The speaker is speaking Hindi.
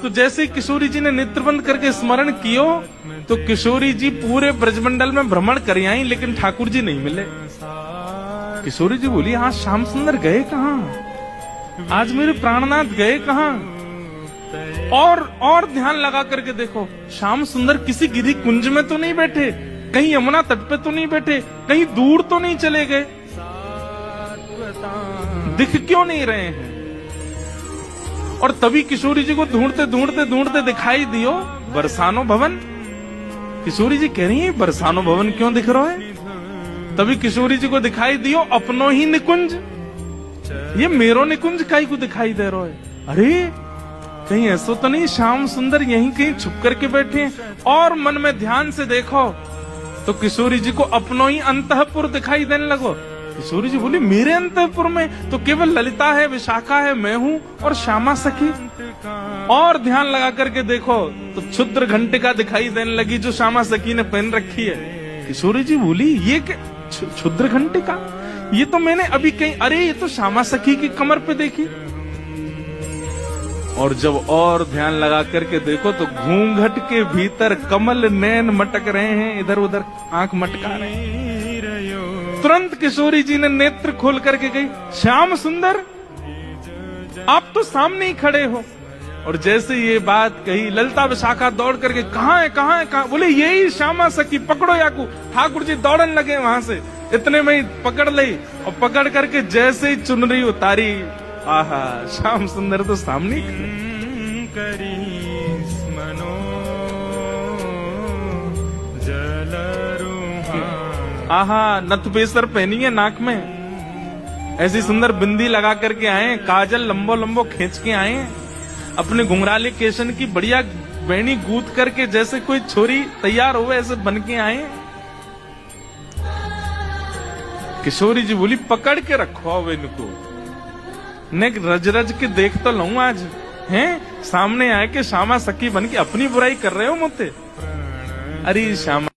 तो जैसे किशोरी जी ने नेत्र बंद करके स्मरण कियो तो किशोरी जी पूरे ब्रजमंडल में भ्रमण कर आई, लेकिन ठाकुर जी नहीं मिले। किशोरी जी बोली, आज श्याम सुंदर गए कहाँ, आज मेरे प्राणनाथ गए कहाँ? और ध्यान लगा करके देखो, श्याम सुंदर किसी गिरी कुंज में तो नहीं बैठे, कहीं यमुना तट पे तो नहीं बैठे, कहीं दूर तो नहीं चले गए, दिख क्यों नहीं रहे हैं? और तभी किशोरी जी को ढूंढते ढूंढते ढूंढते दिखाई दियो बरसानो भवन। किशोरी जी कह रही है, बरसानो भवन क्यों दिख रहा है? तभी किशोरी जी को दिखाई दियो अपनो ही निकुंज, ये मेरो निकुंज काई को दिखाई दे रहा है। अरे कहीं ऐसा तो नहीं श्याम सुंदर यहीं कहीं छुप करके बैठे हैं? और मन में ध्यान से देखो तो किशोरी जी को अपनो ही अंतःपुर दिखाई देने लगो। किशोरी जी बोली, मेरे अंतःपुर में तो केवल ललिता है, विशाखा है, मैं हूँ और श्यामा सखी। और ध्यान लगा करके देखो तो क्षुद्र घंटिका दिखाई देने लगी जो श्यामा सखी ने पहन रखी है। किशोरी जी बोली, ये क्षुद्र घंटिका, ये तो मैंने अभी कहीं, अरे ये तो श्यामा सखी की कमर पे देखी। और जब और ध्यान लगा करके देखो तो घूंघट के भीतर कमल नैन मटक रहे हैं, इधर उधर आंख मटका रहे हैं। तुरंत किशोरी जी ने नेत्र खोल करके गई, श्याम सुंदर आप तो सामने ही खड़े हो। और जैसे ये बात कही, ललिता विशाखा दौड़ करके, कहाँ है कहाँ है कहाँ? बोले यही श्यामा सखी, पकड़ो याकू। ठाकुर जी दौड़न लगे वहां से, इतने में ही पकड़ ली और पकड़ करके जैसे ही चुनरी उतारी, आहा श्याम सुंदर तो सामने ही खड़े। आहा नथपेसर पहनी है नाक में, ऐसी सुंदर बिंदी लगा करके आए, काजल लंबो लंबो खींच के आए, अपने घुंघराले केशन की बढ़िया बेणी गूंथ करके जैसे कोई छोरी तैयार हो ऐसे बन के आए। किशोरी जी बोली, पकड़ के रखो अब इनको, ने रज रज के देख तो लूं आज, हैं सामने आए के श्यामा सखी बन के अपनी बुराई कर रहे हो मुझसे। अरे श्यामा